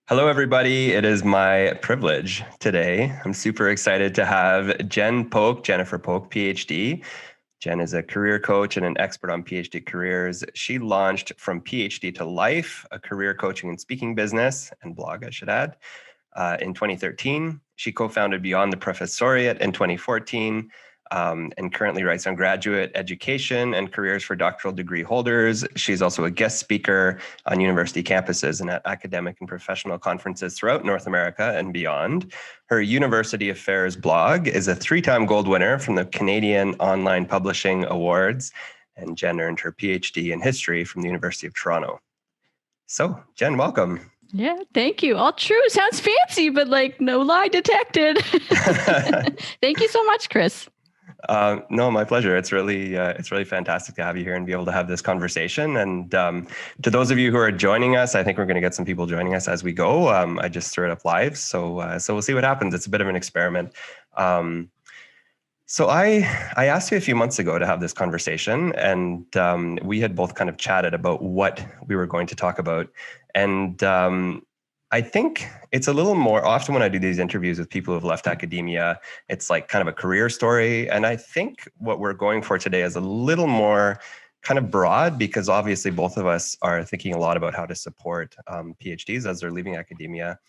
Hello, everybody. It is my privilege today. I'm super excited to have Jennifer Polk, PhD. Jen is a career coach and an expert on PhD careers. She launched From PhD to Life, a career coaching and speaking business and blog, I should add, in 2013. She co-founded Beyond the Professoriate in 2014. And currently writes on graduate education and careers for doctoral degree holders. She's also a guest speaker on university campuses and at academic and professional conferences throughout North America and beyond. Her University Affairs blog is a 3-time gold winner from the Canadian Online Publishing Awards, and Jen earned her PhD in history from the University of Toronto. So, Jen, welcome. Yeah, thank you. All true. Sounds fancy, but like no lie detected. Thank you so much, Chris. No, my pleasure. It's really fantastic to have you here and be able to have this conversation. And to those of you who are joining us, I think we're going to get some people joining us as we go. I just threw it up live, so we'll see what happens. It's a bit of an experiment. So I asked you a few months ago to have this conversation, and we had both kind of chatted about what we were going to talk about. And I think it's a little more often when I do these interviews with people who've left academia, it's like kind of a career story. And I think what we're going for today is a little more kind of broad, because obviously both of us are thinking a lot about how to support PhDs as they're leaving academia.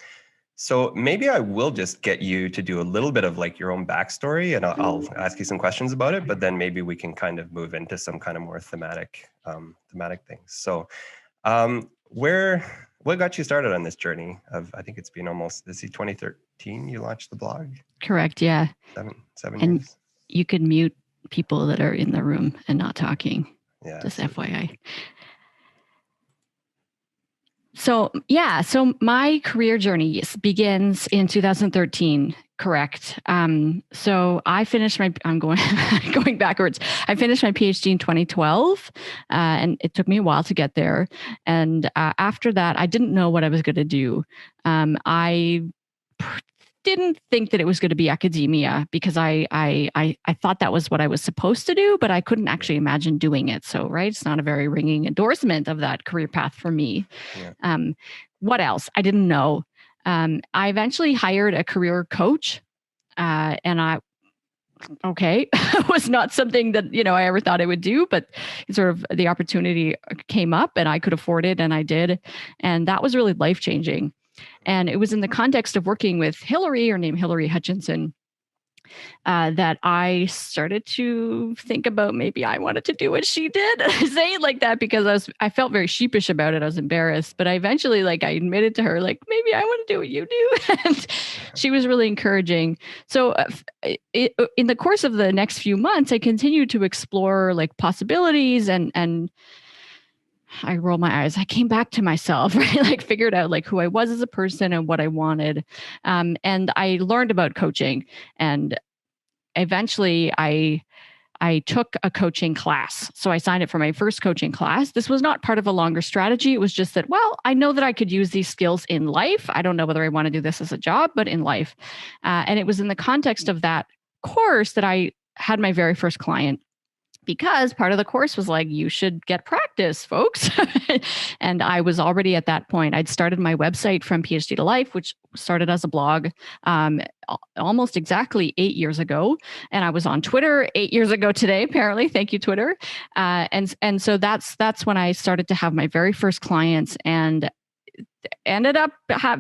So maybe I will just get you to do a little bit of like your own backstory, and I'll ask you some questions about it, but then maybe we can kind of move into some kind of more thematic things. So what got you started on this journey of, I think it's been almost, 2013 you launched the blog? Correct, yeah. Seven and years. You could mute people that are in the room and not talking. Yeah. Just FYI. So my career journey begins in 2013. Correct. So I finished I'm going backwards. I finished my PhD in 2012, and it took me a while to get there. And after that, I didn't know what I was going to do. I didn't think that it was going to be academia, because I thought that was what I was supposed to do, but I couldn't actually imagine doing it. So, right, it's not a very ringing endorsement of that career path for me. Yeah. What else? I didn't know. I eventually hired a career coach, and it was not something that, I ever thought I would do, but sort of the opportunity came up and I could afford it, and I did. And that was really life-changing. And it was in the context of working with Hillary, her name Hillary Hutchinson, that I started to think about maybe I wanted to do what she did. I say it like that because I felt very sheepish about it. I was embarrassed, but I eventually I admitted to her, maybe I want to do what you do. And she was really encouraging. So in the course of the next few months, I continued to explore possibilities, and I roll my eyes. I came back to myself, right? Figured out who I was as a person and what I wanted. And I learned about coaching, and eventually I took a coaching class. So I signed up for my first coaching class. This was not part of a longer strategy. It was just that, I know that I could use these skills in life. I don't know whether I want to do this as a job, but in life. And it was in the context of that course that I had my very first client, because part of the course was you should get practice, folks. And I was already at that point. I'd started my website From PhD to Life, which started as a blog almost exactly 8 years ago. And I was on Twitter 8 years ago today, apparently. Thank you, Twitter. And so that's when I started to have my very first clients, and ended up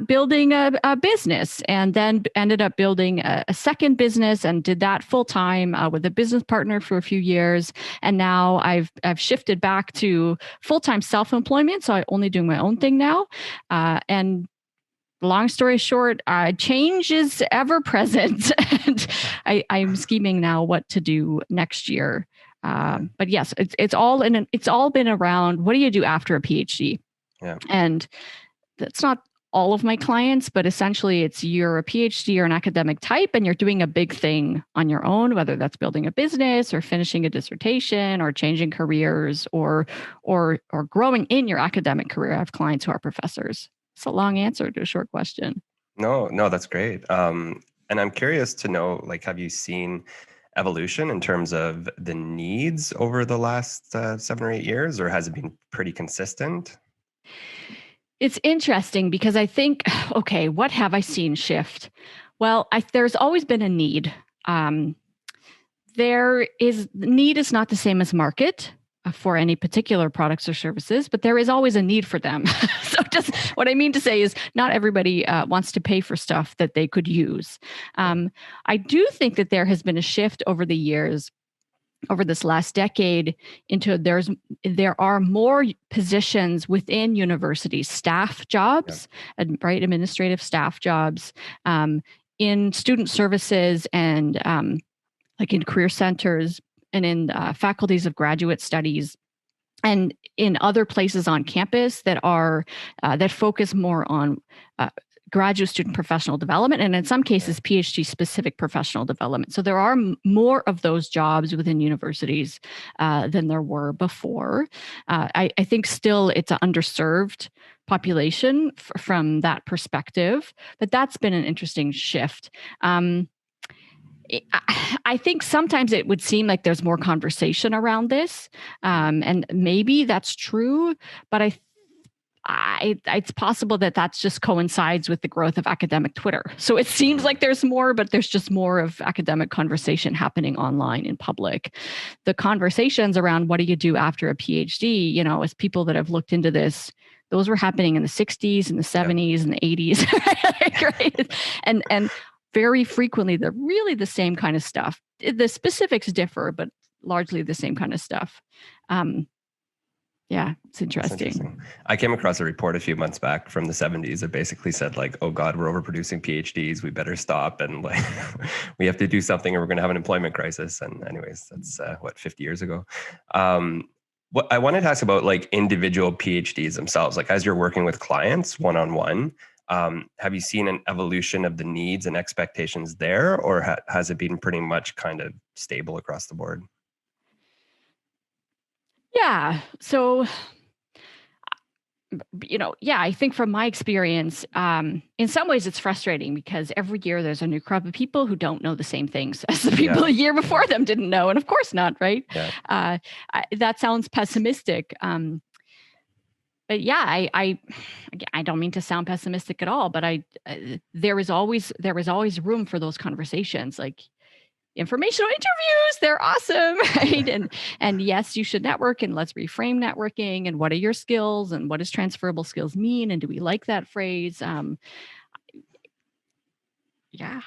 building a business, and then ended up building a second business, and did that full time with a business partner for a few years. And now I've shifted back to full-time self-employment. So I'm only doing my own thing now. And long story short, change is ever present. And I'm scheming now what to do next year. But yes, it's all been around, what do you do after a PhD? Yeah. And that's not all of my clients, but essentially it's you're a PhD or an academic type, and you're doing a big thing on your own, whether that's building a business or finishing a dissertation or changing careers or growing in your academic career. I have clients who are professors. It's a long answer to a short question. No, that's great. And I'm curious to know, have you seen evolution in terms of the needs over the last 7 or 8 years, or has it been pretty consistent? It's interesting because I think, okay, what have I seen shift? Well, there's always been a need. Need is not the same as market for any particular products or services, but there is always a need for them. So just what I mean to say is not everybody wants to pay for stuff that they could use. I do think that there has been a shift over the years, over this last decade, into there are more positions within universities, staff jobs, right, administrative staff jobs, in student services and like in career centers and in faculties of graduate studies and in other places on campus that are that focus more on graduate student professional development, and in some cases PhD specific professional development. So there are more of those jobs within universities than there were before. I think still it's an underserved population from that perspective, but that's been an interesting shift. I think sometimes it would seem like there's more conversation around this, and maybe that's true, but it's possible that that's just coincides with the growth of academic Twitter. So it seems like there's more, but there's just more of academic conversation happening online in public. The conversations around what do you do after a PhD, you know, as people that have looked into this, those were happening in the 60s and the 70s and the 80s, right? And very frequently, they're really the same kind of stuff. The specifics differ, but largely the same kind of stuff. Yeah, it's interesting. I came across a report a few months back from the 70s that basically said like, oh God, we're overproducing PhDs. We better stop. And like, we have to do something or we're going to have an employment crisis. And anyways, that's 50 years ago. What I wanted to ask about like individual PhDs themselves, like as you're working with clients one-on-one, have you seen an evolution of the needs and expectations there, or has it been pretty much kind of stable across the board? Yeah. So, I think from my experience, in some ways it's frustrating because every year there's a new crop of people who don't know the same things as the people a year before them didn't know. And of course not, right? Yeah. That sounds pessimistic. But yeah, I don't mean to sound pessimistic at all, but there is always room for those conversations, like informational interviews. They're awesome, right? And yes, you should network, and let's reframe networking. And what are your skills, and what does transferable skills mean? And do we like that phrase? Yeah,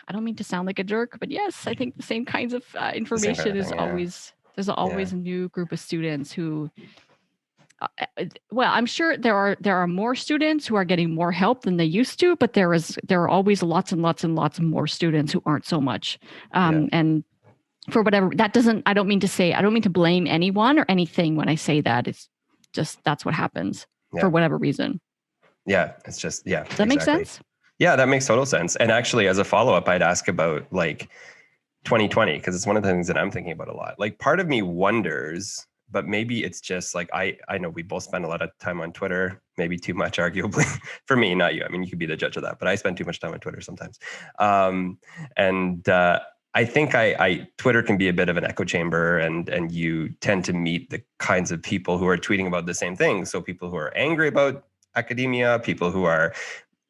I don't mean to sound like a jerk, but yes, I think the same kinds of information is always. There's always a new group of students who. Well, I'm sure there are more students who are getting more help than they used to, but there are always lots and lots and lots of more students who aren't so much. And for whatever, I don't mean to blame anyone or anything when I say that. It's just, that's what happens for whatever reason. Yeah. It's just, yeah. Does that make sense? Yeah, that makes total sense. And actually, as a follow-up, I'd ask about like 2020, because it's one of the things that I'm thinking about a lot. Like part of me wonders, but maybe it's just like, I know we both spend a lot of time on Twitter, maybe too much, arguably. For me, not you. I mean, you could be the judge of that, but I spend too much time on Twitter sometimes. I think Twitter can be a bit of an echo chamber, and you tend to meet the kinds of people who are tweeting about the same thing. So people who are angry about academia, people who are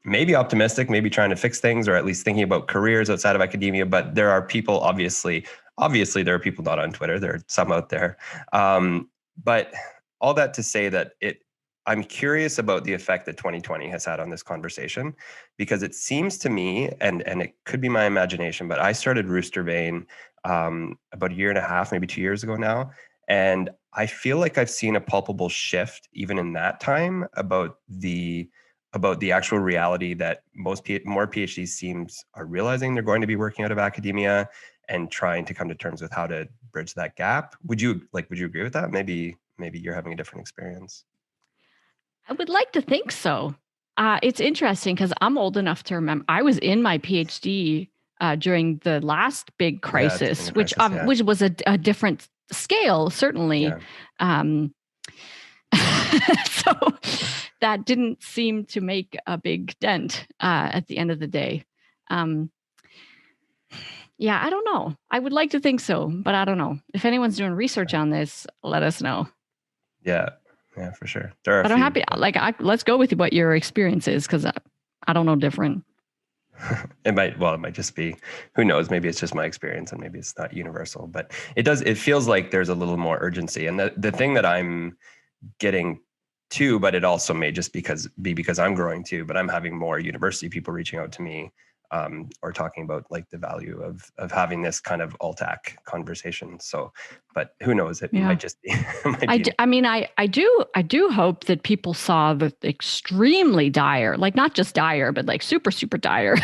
maybe optimistic, maybe trying to fix things, or at least thinking about careers outside of academia. But there are people, obviously there are people not on Twitter. There are some out there. But all that to say that I'm curious about the effect that 2020 has had on this conversation, because it seems to me, and it could be my imagination, but I started Rooster Vein about a year and a half, maybe 2 years ago now. And I feel like I've seen a palpable shift even in that time about the actual reality that more PhDs are realizing they're going to be working out of academia and trying to come to terms with how to bridge that gap. Would you agree with that? Maybe you're having a different experience. I would like to think so. It's interesting because I'm old enough to remember I was in my PhD during the last big crisis, which was a different scale, certainly. Yeah. So that didn't seem to make a big dent at the end of the day. Yeah, I don't know. I would like to think so, but I don't know. If anyone's doing research on this, let us know. Yeah. Yeah, for sure. There are But I'm happy. Like, let's go with what your experience is, because I don't know different. It might just be, who knows, maybe it's just my experience and maybe it's not universal, but it feels like there's a little more urgency. And the thing that I'm getting to, but it also may just because I'm growing too, but I'm having more university people reaching out to me, or talking about like the value of having this kind of alt-ac conversation. So, but who knows, it might just be. I do hope that people saw the extremely dire, like not just dire, but like super, super dire.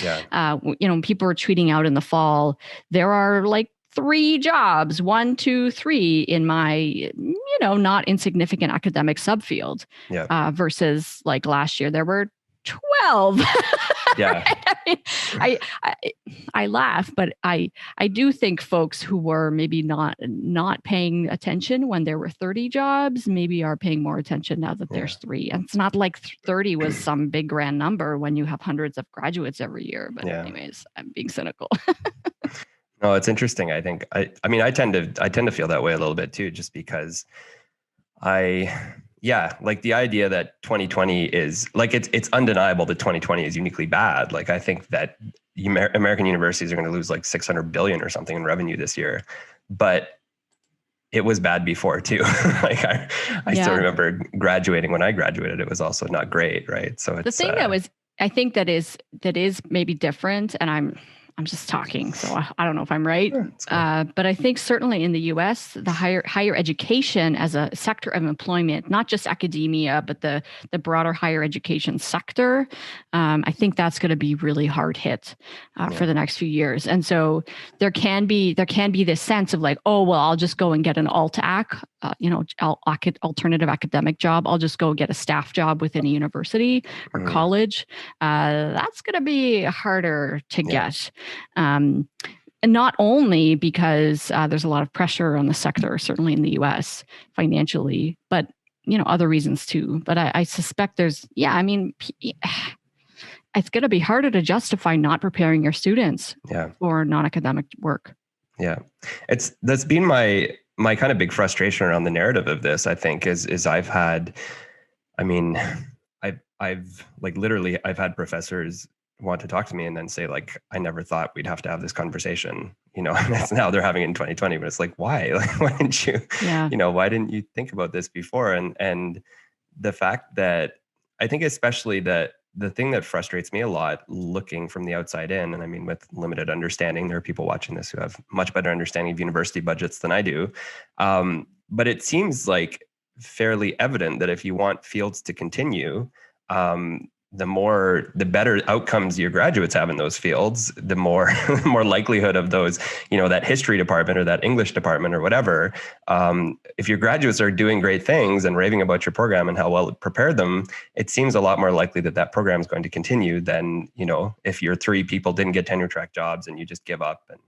Yeah. People were tweeting out in the fall, there are like 3 jobs, 1, 2, 3 in my, not insignificant academic subfield. Yeah. Versus like last year, there were 12. Yeah. I laugh, but I do think folks who were maybe not paying attention when there were 30 jobs maybe are paying more attention now that there's 3. And it's not like 30 was some big grand number when you have hundreds of graduates every year. But anyways, I'm being cynical. No, it's interesting. I think I tend to feel that way a little bit too, just because like the idea that 2020 is like, it's undeniable that 2020 is uniquely bad. Like, I think that American universities are going to lose like 600 billion or something in revenue this year, but it was bad before too. Like I still remember graduating. When I graduated, it was also not great. Right. So it's the thing I think that is maybe different, and I'm just talking, so I don't know if I'm right. But I think certainly in the U.S., the higher education as a sector of employment, not just academia, but the broader higher education sector, I think that's going to be really hard hit for the next few years. And so there can be this sense of like, oh well, I'll just go and get an alt-ac, alternative academic job. I'll just go get a staff job within a university or college. That's going to be harder to get. And not only because there's a lot of pressure on the sector, certainly in the US financially, but other reasons too. But I suspect it's going to be harder to justify not preparing your students for non-academic work. Yeah, that's been my kind of big frustration around the narrative of this. I think is I've had I've had professors want to talk to me and then say like, I never thought we'd have to have this conversation, and that's now they're having it in 2020, but it's like, why? Like, why didn't you, why didn't you think about this before? And the fact that I think especially that the thing that frustrates me a lot looking from the outside in, and with limited understanding, there are people watching this who have much better understanding of university budgets than I do. But it seems like fairly evident that if you want fields to continue, the better outcomes your graduates have in those fields, the more likelihood of those, that history department or that English department or whatever. If your graduates are doing great things and raving about your program and how well it prepared them, it seems a lot more likely that program is going to continue than, if your 3 people didn't get tenure track jobs and you just give up. And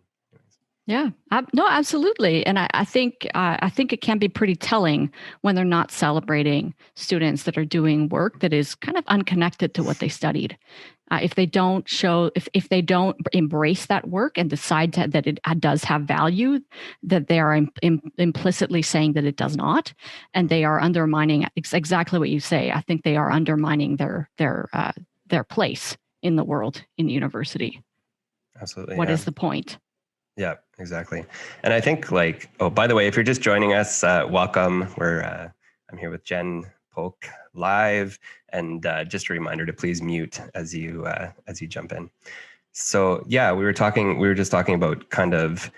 yeah, no, absolutely. And I think it can be pretty telling when they're not celebrating students that are doing work that is kind of unconnected to what they studied. If they don't embrace that work and decide that it does have value, that they are implicitly saying that it does not, and they are undermining exactly what you say. I think they are undermining their place in the world, in the university. Absolutely. What is the point? Yeah, exactly. And I think by the way, if you're just joining us, welcome. I'm here with Jen Polk live, and just a reminder to please mute as you jump in. So we were just talking about kind of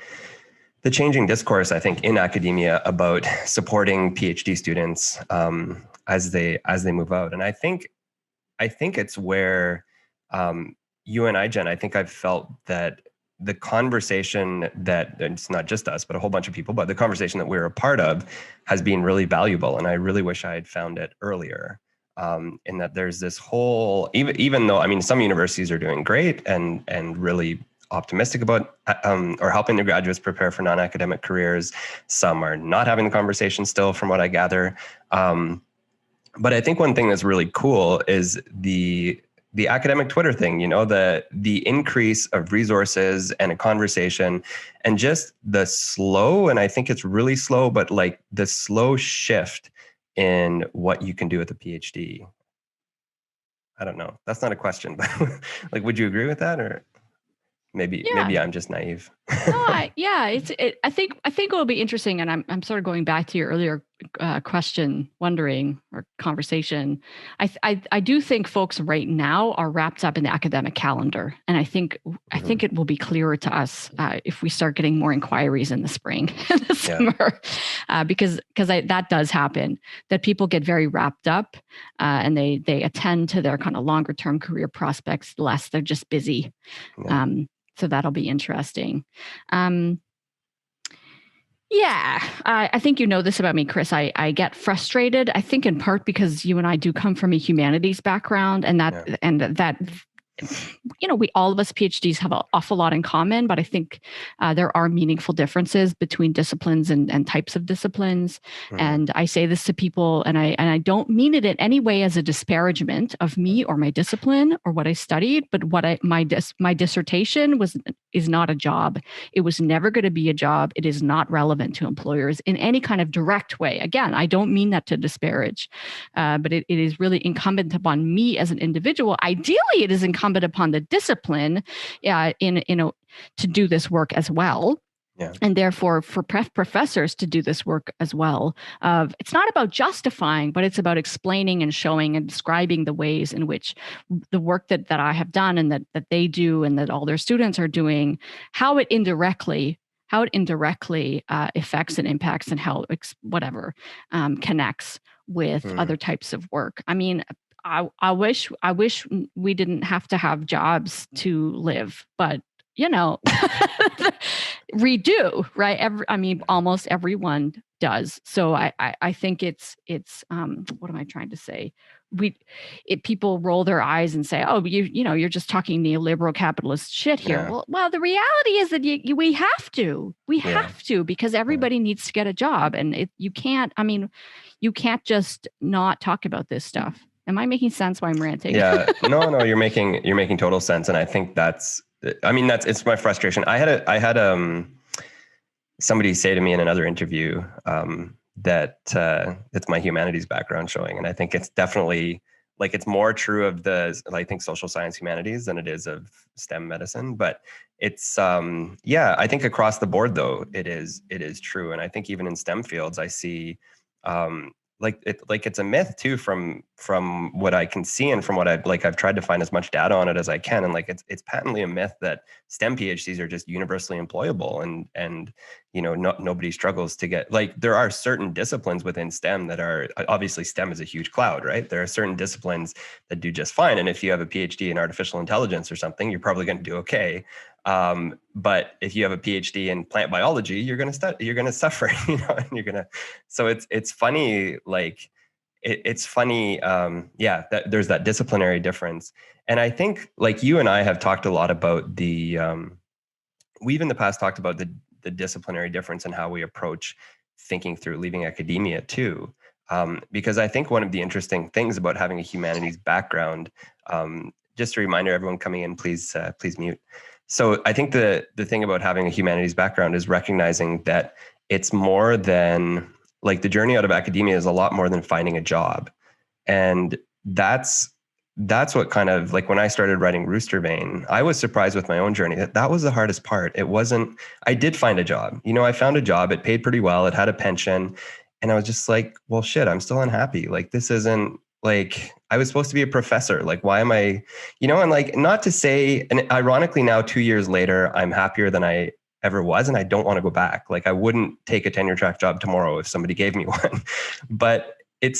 the changing discourse, I think, in academia about supporting PhD students as they move out. And I think it's where you and I, Jen, I think I've felt that the conversation that, it's not just us, but a whole bunch of people, but the conversation that we're a part of has been really valuable. And I really wish I had found it earlier. In that there's this whole, even though, some universities are doing great and really optimistic about or helping their graduates prepare for non-academic careers. Some are not having the conversation still, from what I gather. But I think one thing that's really cool is the academic Twitter thing, the increase of resources and a conversation, and just the slow, and I think it's really slow, but like the slow shift in what you can do with a PhD? I don't know. That's not a question, but like, would you agree with that, or maybe I'm just naive? No, I think it will be interesting, and I'm sort of going back to your earlier question, wondering or conversation. I do think folks right now are wrapped up in the academic calendar, and I think it will be clearer to us if we start getting more inquiries in the spring and the summer, because that does happen. That people get very wrapped up, and they attend to their kind of longer term career prospects less. They're just busy. Yeah. So that'll be interesting. I think you know this about me, Chris. I get frustrated, I think in part because you and I do come from a humanities background, and that we all of us PhDs have an awful lot in common, but I think there are meaningful differences between disciplines and types of disciplines. And I say this to people, and I don't mean it in any way as a disparagement of me or my discipline or what I studied, but my dissertation is not a job. It was never going to be a job. It is not relevant to employers in any kind of direct way. Again, I don't mean that to disparage, but it is really incumbent upon me as an individual. Ideally, it is incumbent upon the discipline to do this work as well. Yeah. And therefore, for professors to do this work as well. It's not about justifying, but it's about explaining and showing and describing the ways in which the work that I have done and that they do and that all their students are doing, how it indirectly affects and impacts and how connects with other types of work. I mean, I wish we didn't have to have jobs to live, but we do, right? Almost everyone does. So I think it's what am I trying to say? People roll their eyes and say, "Oh, you're just talking neoliberal capitalist shit here." Yeah. Well, the reality is that we have to, because everybody needs to get a job, and you can't just not talk about this stuff. Am I making sense why I'm ranting? Yeah, no, you're making total sense, and I think it's my frustration. I had somebody say to me in another interview that it's my humanities background showing, and I think it's definitely it's more true of I think social science humanities than it is of STEM medicine, but it's I think across the board though it is true, and I think even in STEM fields I see. It's a myth too from what I can see and from what I've tried to find as much data on it as I can, and it's patently a myth that STEM PhDs are just universally employable and nobody struggles to get there are certain disciplines within STEM that are obviously STEM is a huge cloud, right? There are certain disciplines that do just fine, and if you have a PhD in artificial intelligence or something, you're probably going to do okay. But if you have a PhD in plant biology, you're going to suffer, and so it's funny, it's funny. That there's that disciplinary difference. And I think you and I have talked a lot about we've in the past talked about the disciplinary difference in how we approach thinking through leaving academia too. Because I think one of the interesting things about having a humanities background, just a reminder, everyone coming in, please mute. So I think the thing about having a humanities background is recognizing that it's more than the journey out of academia is a lot more than finding a job. And that's what kind of when I started writing Rooster Vein, I was surprised with my own journey that was the hardest part. It wasn't, I did find a job, I found a job, it paid pretty well, it had a pension. And I was just well, shit, I'm still unhappy. This isn't I was supposed to be a professor. Why am I, and not to say, and ironically now 2 years later, I'm happier than I ever was. And I don't want to go back. I wouldn't take a tenure track job tomorrow if somebody gave me one, but it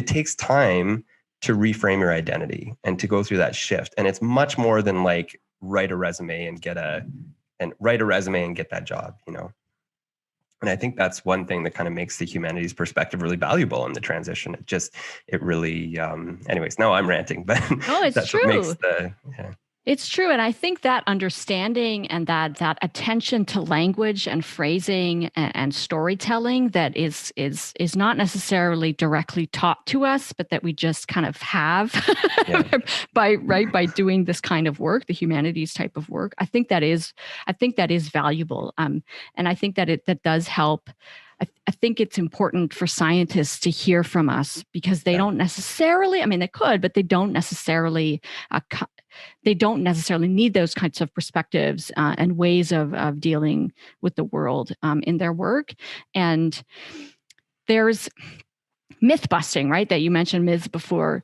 takes time to reframe your identity and to go through that shift. And it's much more than write a resume and get that job, And I think that's one thing that kind of makes the humanities perspective really valuable in the transition. It really, anyways, now I'm ranting, but it's that's true. What makes It's true. And I think that understanding and that attention to language and phrasing and storytelling that is not necessarily directly taught to us, but that we just kind of have by doing this kind of work, the humanities type of work. I think that is valuable. And I think that that does help I think it's important for scientists to hear from us because they don't necessarily, I mean, they could, but they don't necessarily need those kinds of perspectives and ways of dealing with the world in their work. And there's myth busting, right? That you mentioned myths before.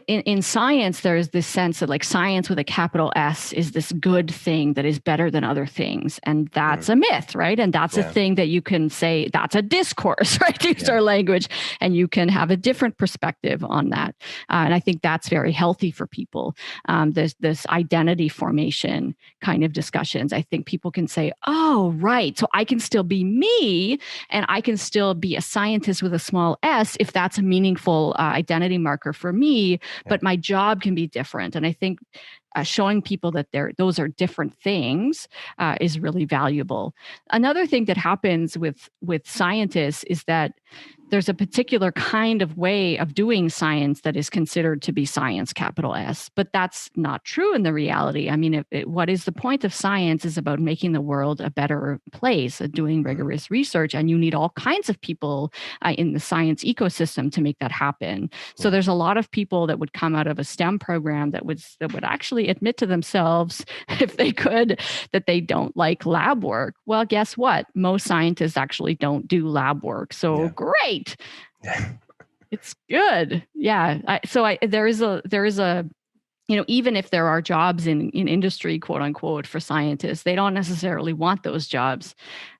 In science, there is this sense that like science with a capital S is this good thing that is better than other things. And that's a myth, right? And that's a thing that you can say, that's a discourse, right? Use our language, and you can have a different perspective on that. And I think that's very healthy for people. There's this identity formation kind of discussions. I think people can say, oh, right. So I can still be me, and I can still be a scientist with a small s if that's a meaningful identity marker for me. But my job can be different. And I think showing people that those are different things is really valuable. Another thing that happens with scientists is that there's a particular kind of way of doing science that is considered to be science, capital S, but that's not true in the reality. I mean, what is the point of science is about making the world a better place, doing rigorous research, and you need all kinds of people in the science ecosystem to make that happen. So there's a lot of people that would come out of a STEM program that would actually admit to themselves, if they could, that they don't like lab work. Well, guess what? Most scientists actually don't do lab work. So great. It's good. Yeah. There is a, even if there are jobs in industry, quote unquote, for scientists, they don't necessarily want those jobs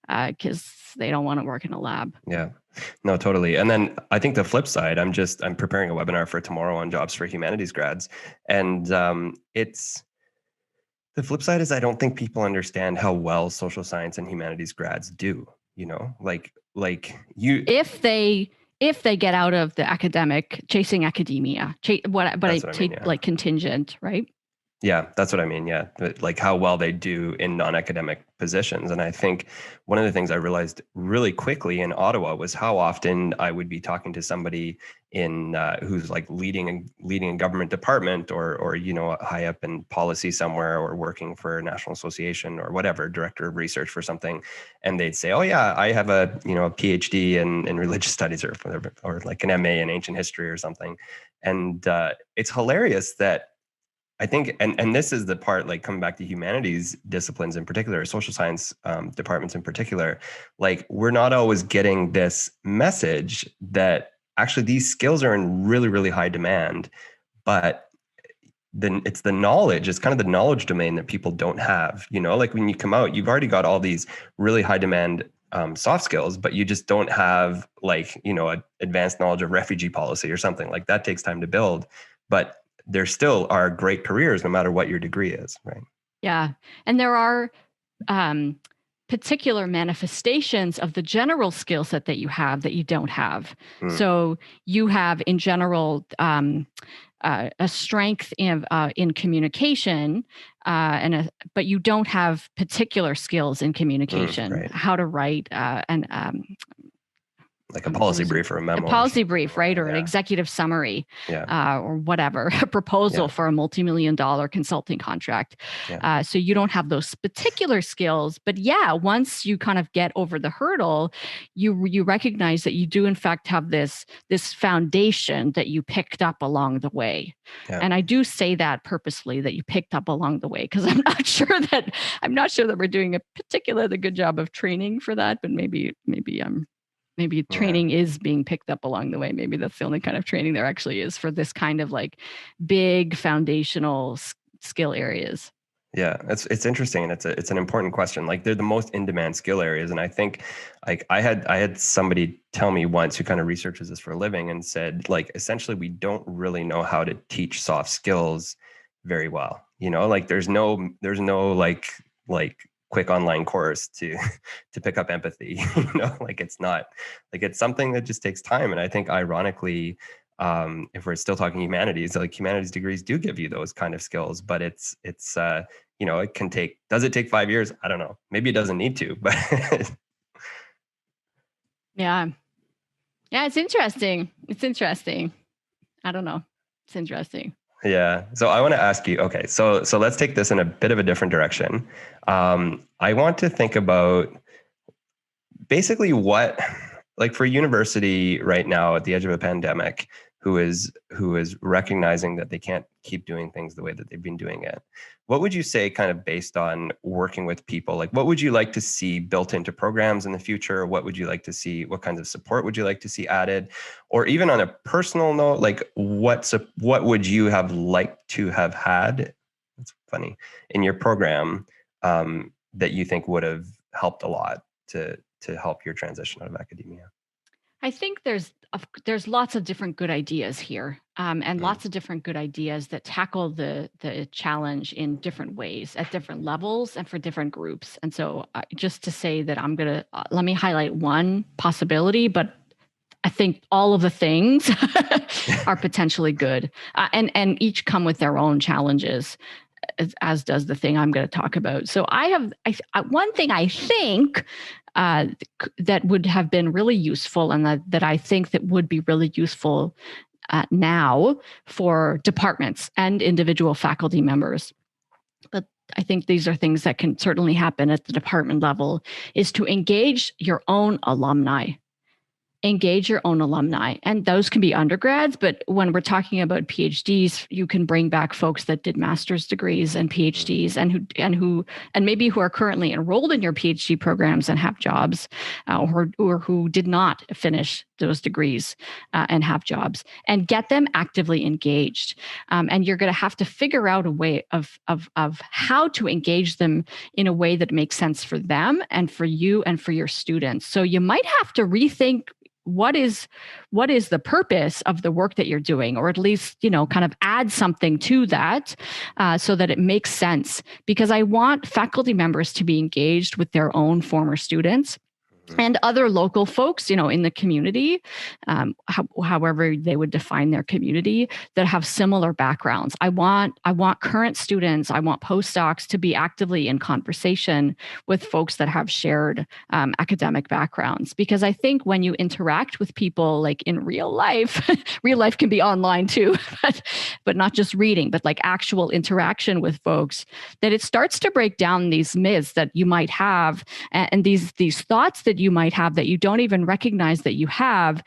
because they don't want to work in a lab. Yeah, no, totally. And then I think the flip side, I'm preparing a webinar for tomorrow on jobs for humanities grads. And the flip side is I don't think people understand how well social science and humanities grads do, if they get out of the academic chasing academia, like contingent, right? Yeah, that's what I mean. Yeah, like how well they do in non-academic positions. And I think one of the things I realized really quickly in Ottawa was how often I would be talking to somebody in who's like leading a government department or high up in policy somewhere, or working for a national association or whatever, director of research for something, and they'd say, "Oh yeah, I have a PhD in religious studies or like an MA in ancient history or something," and it's hilarious that. I think, and this is the part, like coming back to humanities disciplines in particular, social science departments in particular, like we're not always getting this message that actually these skills are in really, really high demand, but then it's the knowledge, it's kind of the knowledge domain that people don't have, like when you come out, you've already got all these really high demand soft skills, but you just don't have advanced knowledge of refugee policy or something like that. Takes time to build, but there still are great careers no matter what your degree is, right? Yeah. And there are particular manifestations of the general skill set that you have that you don't have. So you have in general a strength in communication, but you don't have particular skills in communication, right. How to write like a policy brief or a memo. A policy brief, right? Or an executive summary, or whatever, a proposal for a multi-million-dollar consulting contract. So you don't have those particular skills, but once you kind of get over the hurdle, you recognize that you do in fact have this foundation that you picked up along the way. And I do say that purposely, that you picked up along the way, because I'm not sure that we're doing a particularly good job of training for that, but maybe training is being picked up along the way. Maybe that's the only kind of training there actually is for this kind of like big foundational skill areas. Yeah, it's interesting, and it's an important question. Like they're the most in-demand skill areas, and I think like I had somebody tell me once who kind of researches this for a living and said like essentially we don't really know how to teach soft skills very well. Like there's no like quick online course to pick up empathy. Like it's not like it's something that just takes time. And I think ironically, if we're still talking humanities, like humanities degrees do give you those kind of skills, but it's it can take, does it take 5 years? I don't know. Maybe it doesn't need to, but yeah, it's interesting. I don't know. It's interesting. Yeah. So I want to ask you, okay, so let's take this in a bit of a different direction. I want to think about basically what, like for a university right now at the edge of a pandemic, who is recognizing that they can't keep doing things the way that they've been doing it. What would you say, kind of based on working with people, like what would you like to see built into programs in the future? What would you like to see? What kinds of support would you like to see added? Or even on a personal note, like what would you have liked to have had? It's funny, in your program that you think would have helped a lot to help your transition out of academia? I think there's lots of different good ideas here, and lots of different good ideas that tackle the challenge in different ways at different levels and for different groups. And so, just to say that I'm gonna let me highlight one possibility, but I think all of the things are potentially good, and each come with their own challenges, as does the thing I'm going to talk about. So one thing I think that would have been really useful, and that I think that would be really useful now for departments and individual faculty members. But I think these are things that can certainly happen at the department level, is to engage your own alumni. Engage your own alumni. And those can be undergrads, but when we're talking about PhDs, you can bring back folks that did master's degrees and PhDs and maybe who are currently enrolled in your PhD programs and have jobs, or who did not finish those degrees and have jobs, and get them actively engaged. And you're going to have to figure out a way of how to engage them in a way that makes sense for them and for you and for your students. So you might have to rethink what is the purpose of the work that you're doing, or at least, kind of add something to that so that it makes sense. Because I want faculty members to be engaged with their own former students and other local folks, in the community, however they would define their community, that have similar backgrounds. I want current students, I want postdocs to be actively in conversation with folks that have shared academic backgrounds. Because I think when you interact with people, like in real life, real life can be online too, but not just reading, but like actual interaction with folks, that it starts to break down these myths that you might have, and these thoughts that you might have that you don't even recognize that you have,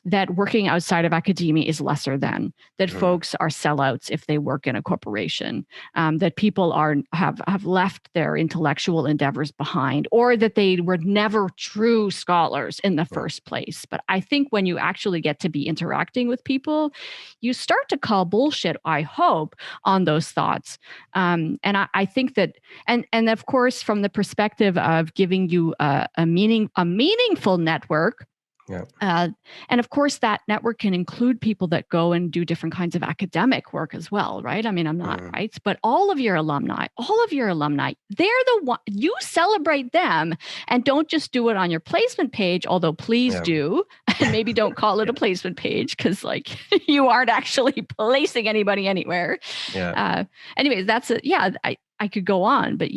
that working outside of academia is lesser than, that folks are sellouts if they work in a corporation, that people have left their intellectual endeavors behind, or that they were never true scholars in the first place. But I think when you actually get to be interacting with people, you start to call bullshit, I hope, on those thoughts. And I think that, and of course, from the perspective of giving you a meaningful network. Yeah. And of course, that network can include people that go and do different kinds of academic work as well, right? I mean, I'm not right, but all of your alumni, they're the one, you celebrate them, and don't just do it on your placement page, although please do, and maybe don't call it a placement page, because like you aren't actually placing anybody anywhere. Yeah. Anyways, that's it. Yeah. I could go on, but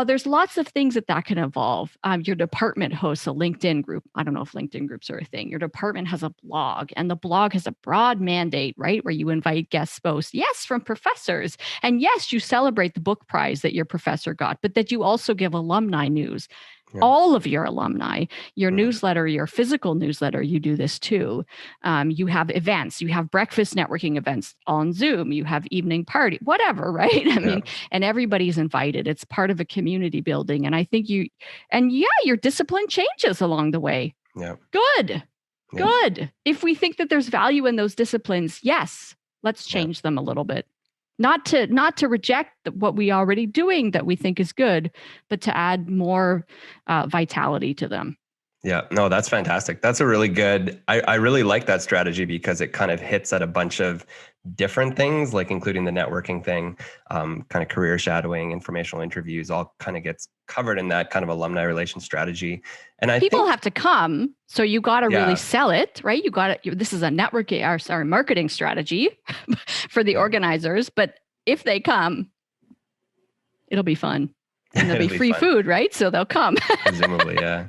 there's lots of things that can evolve. Your department hosts a LinkedIn group. I don't know if LinkedIn groups are a thing. Your department has a blog, and the blog has a broad mandate, right? Where you invite guest posts, yes, from professors. And yes, you celebrate the book prize that your professor got, but that you also give alumni news. Yeah. All of your alumni, your newsletter, your physical newsletter, you do this too. You have events, you have breakfast networking events on Zoom, you have evening party, whatever, right? I mean, and everybody's invited. It's part of a community building. And I think your discipline changes along the way. Yeah. Good. If we think that there's value in those disciplines, yes, let's change them a little bit. Not to reject what we already doing that we think is good, but to add more vitality to them. Yeah, no, that's fantastic. That's a really good, I really like that strategy, because it kind of hits at a bunch of different things, like including the networking thing, kind of career shadowing, informational interviews, all kind of gets covered in that kind of alumni relation strategy. And people have to come, so you got to really sell it, right? You got to. This is a marketing strategy for the organizers. But if they come, it'll be fun, and there'll be free food, right? So they'll come. Presumably, yeah.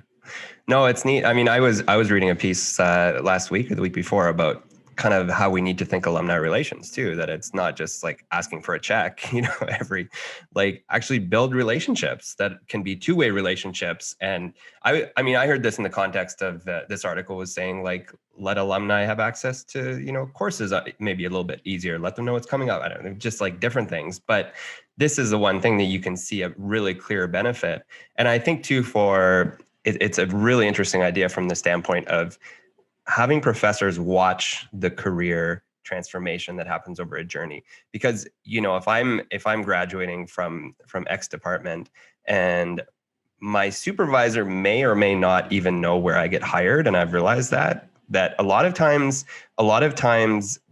No, it's neat. I mean, I was reading a piece last week or the week before about kind of how we need to think alumni relations too, that it's not just like asking for a check, like actually build relationships that can be two-way relationships. And I mean, I heard this in the context of this article was saying like, let alumni have access to, courses, maybe a little bit easier, let them know what's coming up. I don't know, just like different things. But this is the one thing that you can see a really clear benefit. And I think too, it's a really interesting idea from the standpoint of having professors watch the career transformation that happens over a journey. Because if I'm graduating from X department, and my supervisor may or may not even know where I get hired, and I've realized that a lot of times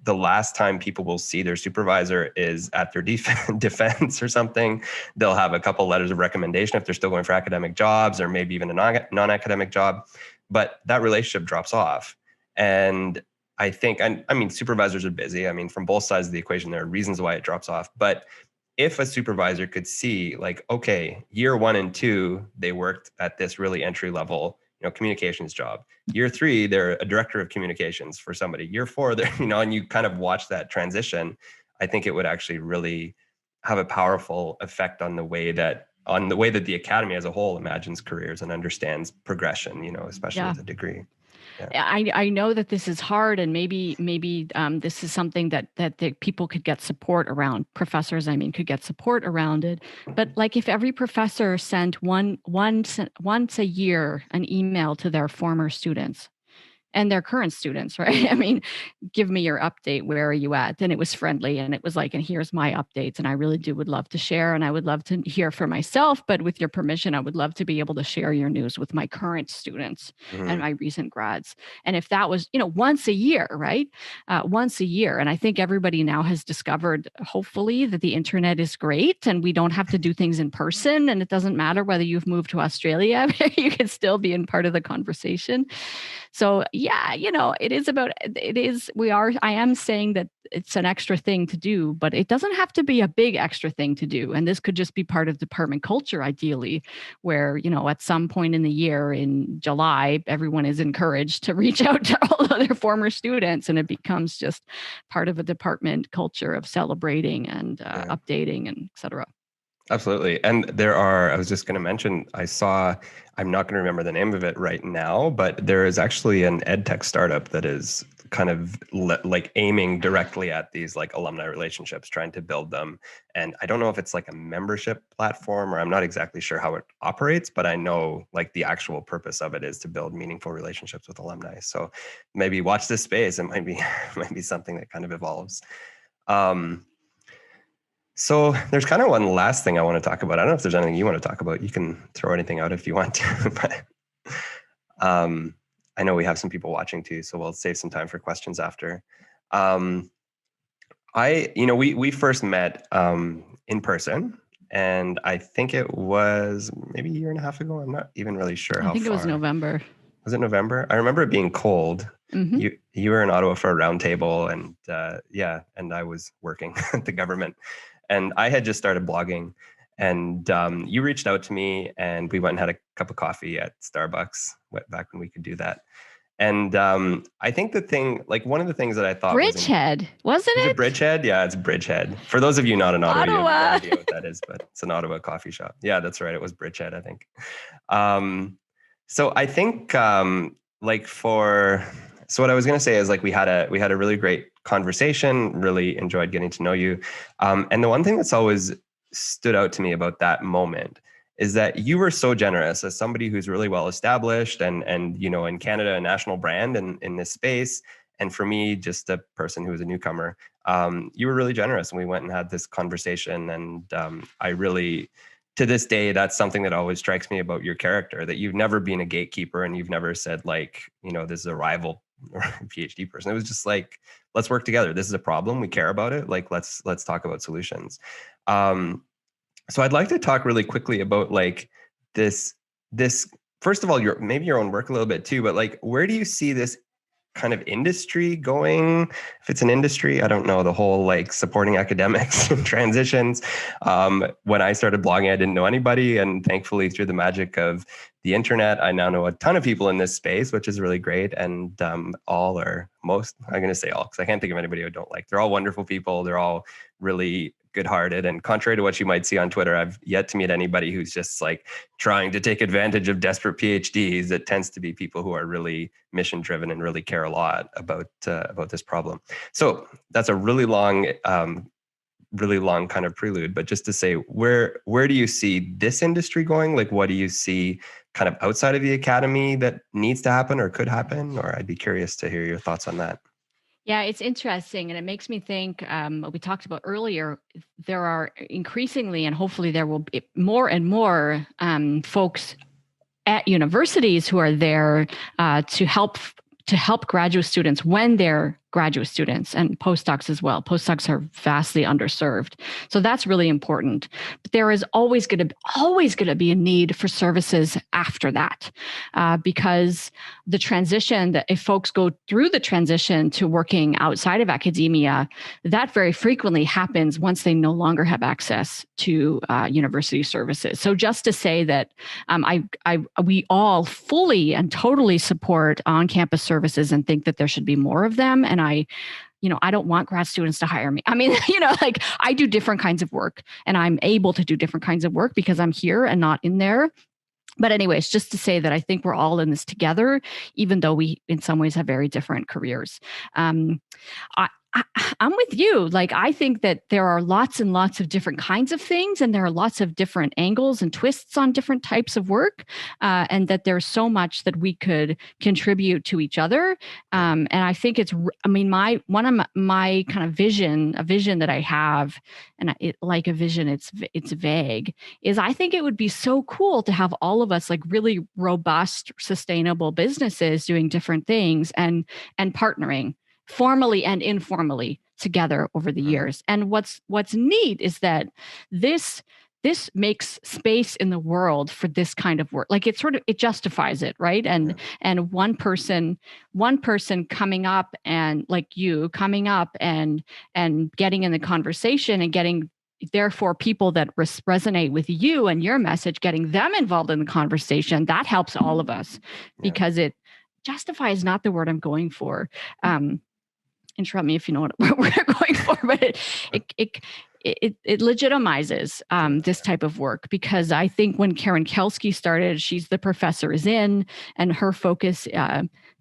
the last time people will see their supervisor is at their defense or something. They'll have a couple letters of recommendation if they're still going for academic jobs, or maybe even a non-academic job, but that relationship drops off. And I think, I mean, supervisors are busy. I mean, from both sides of the equation, there are reasons why it drops off. But if a supervisor could see like, okay, year 1 and 2, they worked at this really entry level, communications job. Year 3, they're a director of communications for somebody. Year 4, they're, and you kind of watch that transition. I think it would actually really have a powerful effect on the way that the academy as a whole imagines careers and understands progression, especially with a degree. Yeah. I know that this is hard, and maybe this is something that the people could get support around. Professors, I mean, could get support around it. But like, if every professor sent once a year an email to their former students and their current students, right? I mean, give me your update. Where are you at? And it was friendly, and it was like, and here's my updates. And I really would love to share, and I would love to hear for myself, but with your permission, I would love to be able to share your news with my current students and my recent grads. And if that was, once a year, right? Once a year. And I think everybody now has discovered, hopefully, that the internet is great and we don't have to do things in person. And it doesn't matter whether you've moved to Australia, you can still be in part of the conversation. So yeah, I am saying that it's an extra thing to do, but it doesn't have to be a big extra thing to do. And this could just be part of department culture, ideally, where, at some point in the year in July, everyone is encouraged to reach out to all of their former students, and it becomes just part of a department culture of celebrating and updating and et cetera. Absolutely. And I was just going to mention, I'm not going to remember the name of it right now, but there is actually an ed tech startup that is kind of like aiming directly at these like alumni relationships, trying to build them. And I don't know if it's like a membership platform, or I'm not exactly sure how it operates, but I know like the actual purpose of it is to build meaningful relationships with alumni. So maybe watch this space. It might be something that kind of evolves. So there's kind of one last thing I want to talk about. I don't know if there's anything you want to talk about. You can throw anything out if you want to, but I know we have some people watching too, so we'll save some time for questions after. We first met in person, and I think it was maybe a year and a half ago. I'm not even really sure how far. I think it was November. Was it November? I remember it being cold. Mm-hmm. You were in Ottawa for a roundtable, and and I was working at the government. And I had just started blogging, and you reached out to me, and we went and had a cup of coffee at Starbucks back when we could do that. And I think one of the things that I thought Bridgehead, wasn't it? Bridgehead? Yeah, it's Bridgehead. For those of you not in Ottawa, you have no idea what that is, but it's an Ottawa coffee shop. Yeah, that's right. It was Bridgehead, I think. So I think so what I was going to say is like we had a really great conversation, really enjoyed getting to know you. And the one thing that's always stood out to me about that moment is that you were so generous as somebody who's really well established and in Canada, a national brand in this space. And for me, just a person who was a newcomer, you were really generous. And we went and had this conversation. And I really, to this day, that's something that always strikes me about your character, that you've never been a gatekeeper and you've never said like, this is a rival or a PhD person. It was just like, let's work together. This is a problem. We care about it. Like, let's talk about solutions. So I'd like to talk really quickly about like this, first of all, maybe your own work a little bit too, but like, where do you see this kind of industry going, if it's an industry, I don't know, the whole like supporting academics and transitions. When I started blogging, I didn't know anybody. And thankfully, through the magic of the internet, I now know a ton of people in this space, which is really great. And all or most, I'm going to say all, because I can't think of anybody I don't like. They're all wonderful people. They're all really good-hearted. And contrary to what you might see on Twitter, I've yet to meet anybody who's just like trying to take advantage of desperate PhDs. It tends to be people who are really mission-driven and really care a lot about this problem. So that's a really long kind of prelude. But just to say, where do you see this industry going? Like, what do you see kind of outside of the academy that needs to happen or could happen? Or I'd be curious to hear your thoughts on that. Yeah, it's interesting. And it makes me think what we talked about earlier, there are increasingly, and hopefully there will be more and more folks at universities who are there to help graduate students when they're graduate students, and postdocs as well. Postdocs are vastly underserved. So that's really important. But there is always going to be a need for services after that, because the transition, that if folks go through the transition to working outside of academia, that very frequently happens once they no longer have access to university services. So just to say that we all fully and totally support on-campus services and think that there should be more of them. And I don't want grad students to hire me. I mean, like I do different kinds of work, and I'm able to do different kinds of work because I'm here and not in there. But anyways, just to say that I think we're all in this together, even though we in some ways have very different careers. I'm with you. Like, I think that there are lots and lots of different kinds of things, and there are lots of different angles and twists on different types of work, and that there's so much that we could contribute to each other. And I think one of my kind of a vision that I have, and like a vision, it's vague, is I think it would be so cool to have all of us like really robust, sustainable businesses doing different things and partnering formally and informally together over the years. And what's neat is that this makes space in the world for this kind of work. Like it justifies it, right? And one person coming up, and like you coming up and getting in the conversation and getting, therefore, people that resonate with you and your message, getting them involved in the conversation, that helps all of us, because it justifies, not the word I'm going for. Interrupt me if you know what we're going for, but it legitimizes this type of work, because I think when Karen Kelsky started, she's The Professor is In, and her focus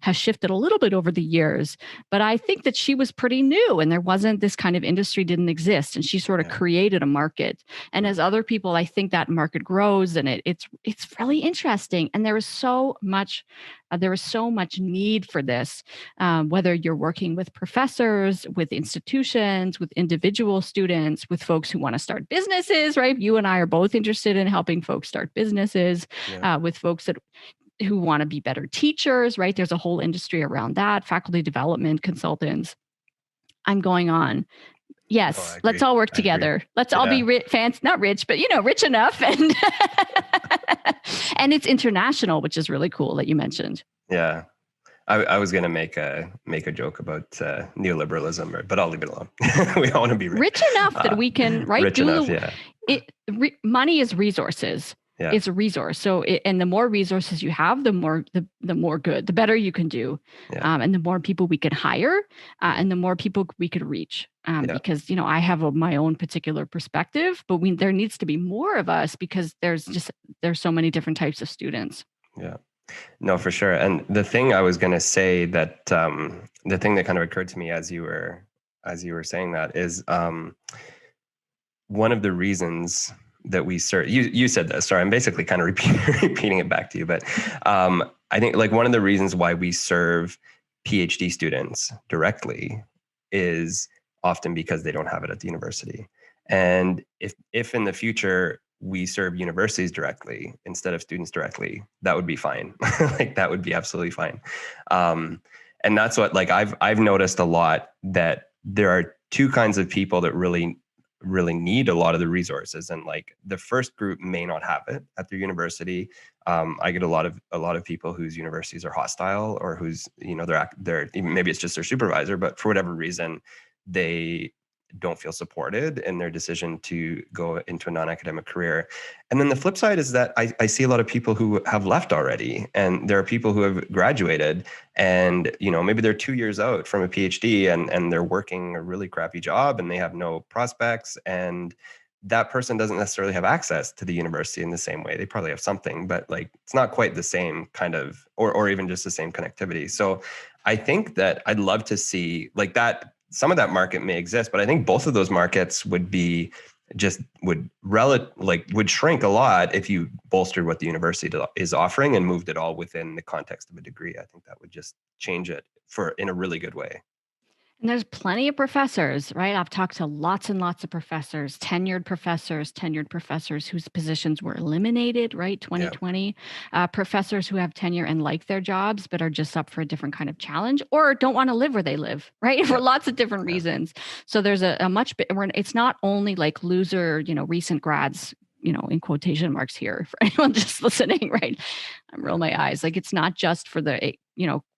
has shifted a little bit over the years. But I think that she was pretty new, and there wasn't this kind of industry didn't exist, and she sort of created a market. And as other people, I think that market grows, and it's really interesting. And there is so much need for this, whether you're working with professors, with institutions, with individual students, with folks who want to start businesses, right? You and I are both interested in helping folks start businesses, with folks who want to be better teachers, right? There's a whole industry around that, faculty development consultants. I'm going on. Yes, let's all work together. Let's all be not rich, but rich enough, and and it's international, which is really cool that you mentioned. Yeah, I was going to make a joke about neoliberalism, but I'll leave it alone. We all want to be rich enough that we can, right? Rich enough, money is resources. Yeah. It's a resource. So, and the more resources you have, the more good, the better you can do, and the more people we could hire, and the more people we could reach. Because I have my own particular perspective, but there needs to be more of us, because there's so many different types of students. Yeah. No, for sure. And the thing I was going to say, that the thing that kind of occurred to me as you were saying that is, one of the reasons that we serve, you said this, sorry, I'm basically kind of repeating it back to you, but I think like one of the reasons why we serve PhD students directly is often because they don't have it at the university. And if in the future we serve universities directly instead of students directly, that would be fine. Like that would be absolutely fine. And that's what, like, I've noticed a lot, that there are two kinds of people that really need a lot of the resources. And like the first group may not have it at their university. I get a lot of people whose universities are hostile, or whose, they're maybe it's just their supervisor, but for whatever reason, they don't feel supported in their decision to go into a non-academic career. And then the flip side is that I see a lot of people who have left already, and there are people who have graduated, and maybe they're 2 years out from a PhD, and they're working a really crappy job, and they have no prospects, and that person doesn't necessarily have access to the university in the same way. They probably have something, but like it's not quite the same kind of, or even just the same connectivity. So I think that I'd love to see like that. Some of that market may exist, but I think both of those markets would shrink a lot if you bolstered what the university is offering and moved it all within the context of a degree. I think that would just change it in a really good way. And there's plenty of professors, right? I've talked to lots and lots of professors, tenured professors whose positions were eliminated, right? 2020, professors who have tenure and like their jobs, but are just up for a different kind of challenge, or don't want to live where they live, right? For lots of different reasons. So there's a much, it's not only like loser, recent grads, in quotation marks here for anyone just listening, right? I roll my eyes. Like it's not just for the,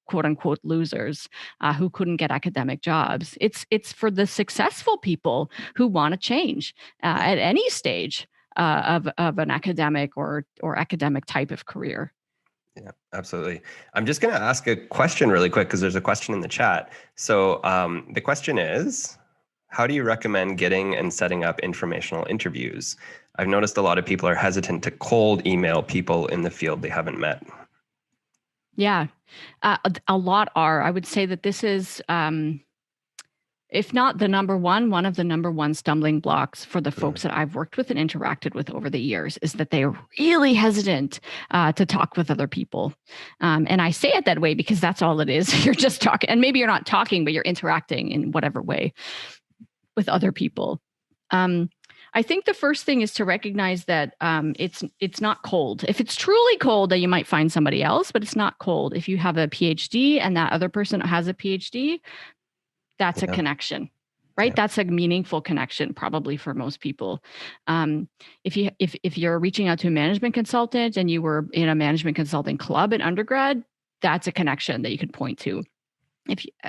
quote unquote losers who couldn't get academic jobs. It's for the successful people who want to change at any stage of an academic or academic type of career. Yeah, absolutely. I'm just going to ask a question really quick because there's a question in the chat. So the question is, how do you recommend getting and setting up informational interviews? I've noticed a lot of people are hesitant to cold email people in the field they haven't met. Yeah, a lot are. I would say that this is, if not the number one of the number one stumbling blocks for the folks that I've worked with and interacted with over the years is that they're really hesitant to talk with other people. And I say it that way because that's all it is. You're just talking, and maybe you're not talking, but you're interacting in whatever way with other people. I think the first thing is to recognize that it's not cold. If it's truly cold, then you might find somebody else, but it's not cold. If you have a PhD and that other person has a PhD, that's a connection, right? Yeah. That's a meaningful connection, probably for most people. If you're reaching out to a management consultant and you were in a management consulting club in undergrad, that's a connection that you could point to.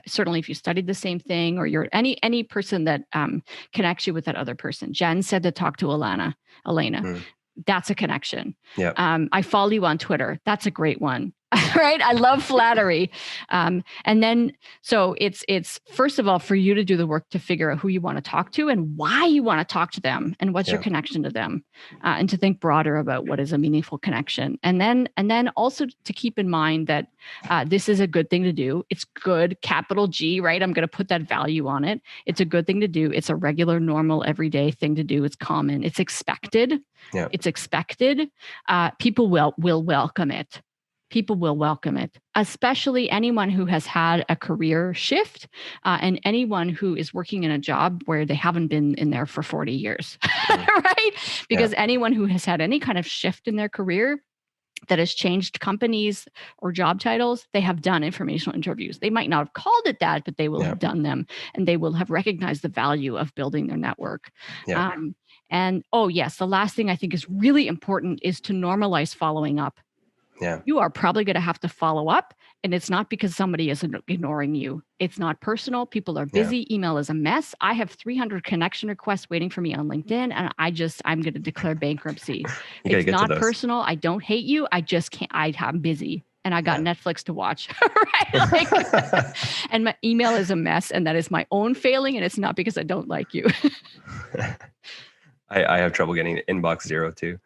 Certainly if you studied the same thing, or you're any person that connects you with that other person. Jen said to talk to Elena. That's a connection. Yeah. I follow you on Twitter. That's a great one. Right. I love flattery. And then, so it's first of all, for you to do the work to figure out who you want to talk to and why you want to talk to them and what's your connection to them, and to think broader about what is a meaningful connection. And then also to keep in mind that this is a good thing to do. It's good, capital G, right? I'm going to put that value on it. It's a good thing to do. It's a regular, normal, everyday thing to do. It's common. It's expected. Yeah. It's expected. People will welcome it. People will welcome it, especially anyone who has had a career shift and anyone who is working in a job where they haven't been in there for 40 years, right? Because anyone who has had any kind of shift in their career that has changed companies or job titles, they have done informational interviews. They might not have called it that, but they will have done them, and they will have recognized the value of building their network. And the last thing I think is really important is to normalize following up. Yeah. You are probably going to have to follow up, and it's not because somebody is ignoring you. It's not personal. People are busy. Yeah. Email is a mess. I have 300 connection requests waiting for me on LinkedIn, and I'm going to declare bankruptcy. It's not personal. I don't hate you. I just can't. I'm busy, and I got Netflix to watch. Right? And my email is a mess, and that is my own failing, and it's not because I don't like you. I have trouble getting inbox zero too.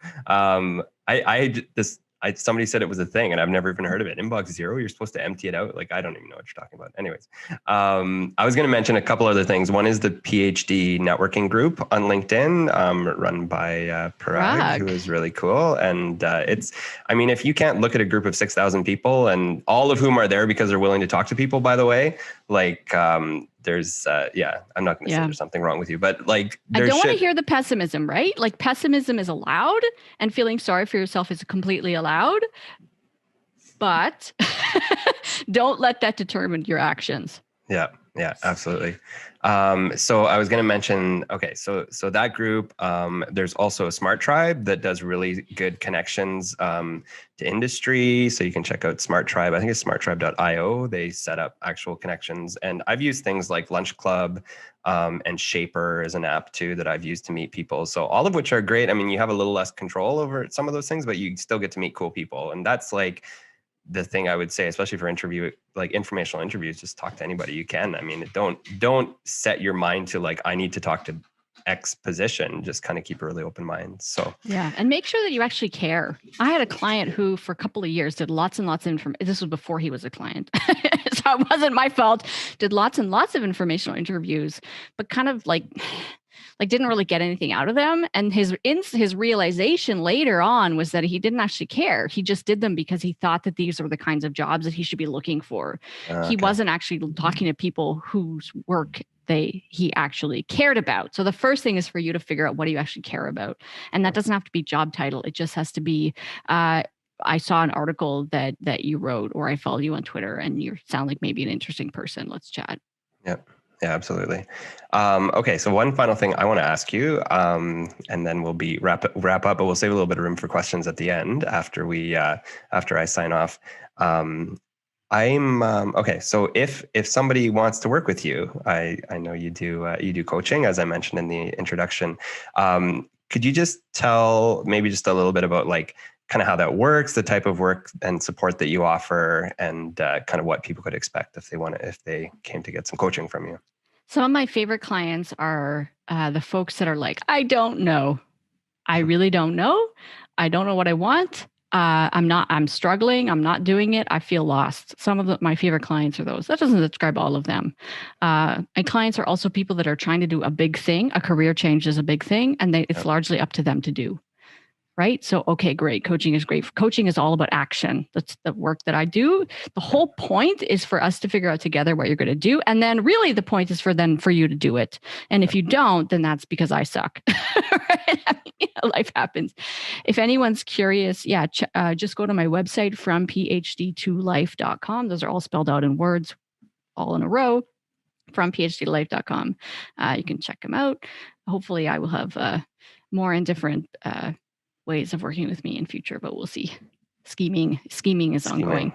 Somebody said it was a thing, and I've never even heard of it. Inbox zero, you're supposed to empty it out. Like, I don't even know what you're talking about. Anyways, I was going to mention a couple other things. One is the PhD networking group on LinkedIn, run by Parag, who is really cool. And if you can't look at a group of 6,000 people, and all of whom are there because they're willing to talk to people, by the way, like, there's I'm not going to say there's something wrong with you, but like, I don't want to hear the pessimism, right? Like, pessimism is allowed, and feeling sorry for yourself is completely allowed, but don't let that determine your actions. Yeah. Yeah, absolutely. So I was going to mention, okay, so that group, there's also a Smart Tribe that does really good connections to industry. So you can check out Smart Tribe. I think it's smarttribe.io. They set up actual connections. And I've used things like Lunch Club and Shaper as an app too that I've used to meet people. So all of which are great. I mean, you have a little less control over some of those things, but you still get to meet cool people. And that's like the thing I would say, especially for like informational interviews, just talk to anybody you can. I mean, don't set your mind to like, I need to talk to X position. Just kind of keep a really open mind. So yeah, and make sure that you actually care. I had a client who for a couple of years did lots and lots of information. This was before he was a client. So it wasn't my fault. Did lots and lots of informational interviews, but kind of like didn't really get anything out of them. And his realization later on was that he didn't actually care. He just did them because he thought that these were the kinds of jobs that he should be looking for. He wasn't actually talking to people whose work he actually cared about. So the first thing is for you to figure out what do you actually care about. And that doesn't have to be job title. It just has to be, I saw an article that you wrote, or I follow you on Twitter and you sound like maybe an interesting person. Let's chat. Yep. Yeah, absolutely. Okay, so one final thing I want to ask you, and then we'll be wrap up, but we'll save a little bit of room for questions at the end after I sign off. Okay. So if somebody wants to work with you, I know you do coaching, as I mentioned in the introduction. Could you just tell maybe just a little bit about like kind of how that works, the type of work and support that you offer, and kind of what people could expect if they came to get some coaching from you? Some of my favorite clients are the folks that are like, I don't know. I really don't know. I don't know what I want. I'm struggling. I'm not doing it. I feel lost. Some of my favorite clients are those. That doesn't describe all of them. My clients are also people that are trying to do a big thing. A career change is a big thing, and it's largely up to them to do. Right. So, okay, great. Coaching is great. Coaching is all about action. That's the work that I do. The whole point is for us to figure out together what you're going to do. And then really the point is for you to do it. And if you don't, then that's because I suck. Right? I mean, life happens. If anyone's curious, just go to my website, from PhD2life.com. Those are all spelled out in words, all in a row, from PhD2life.com. You can check them out. Hopefully I will have more and different ways of working with me in future, but we'll see. Scheming is ongoing.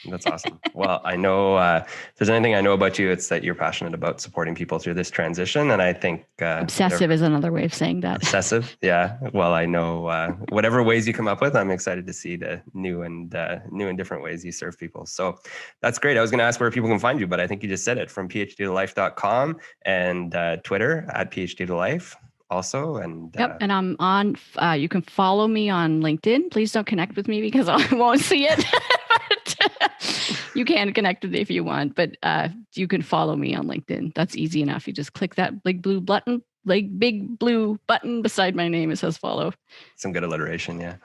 That's awesome. Well, I know if there's anything I know about you, it's that you're passionate about supporting people through this transition. And I think obsessive is another way of saying that. Obsessive. Yeah. Well, I know whatever ways you come up with, I'm excited to see the new and different ways you serve people. So that's great. I was going to ask where people can find you, but I think you just said it, from PhD2life.com and Twitter at PhD2life. Also, and and I'm on. You can follow me on LinkedIn. Please don't connect with me because I won't see it. But you can connect with me if you want. But you can follow me on LinkedIn. That's easy enough. You just click that big blue button beside my name. It says follow. Some good alliteration, yeah.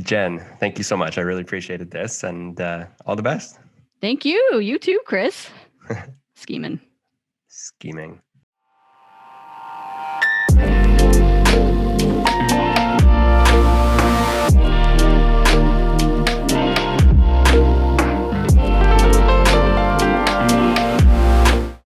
Jen, thank you so much. I really appreciated this, and all the best. Thank you. You too, Chris. Scheming.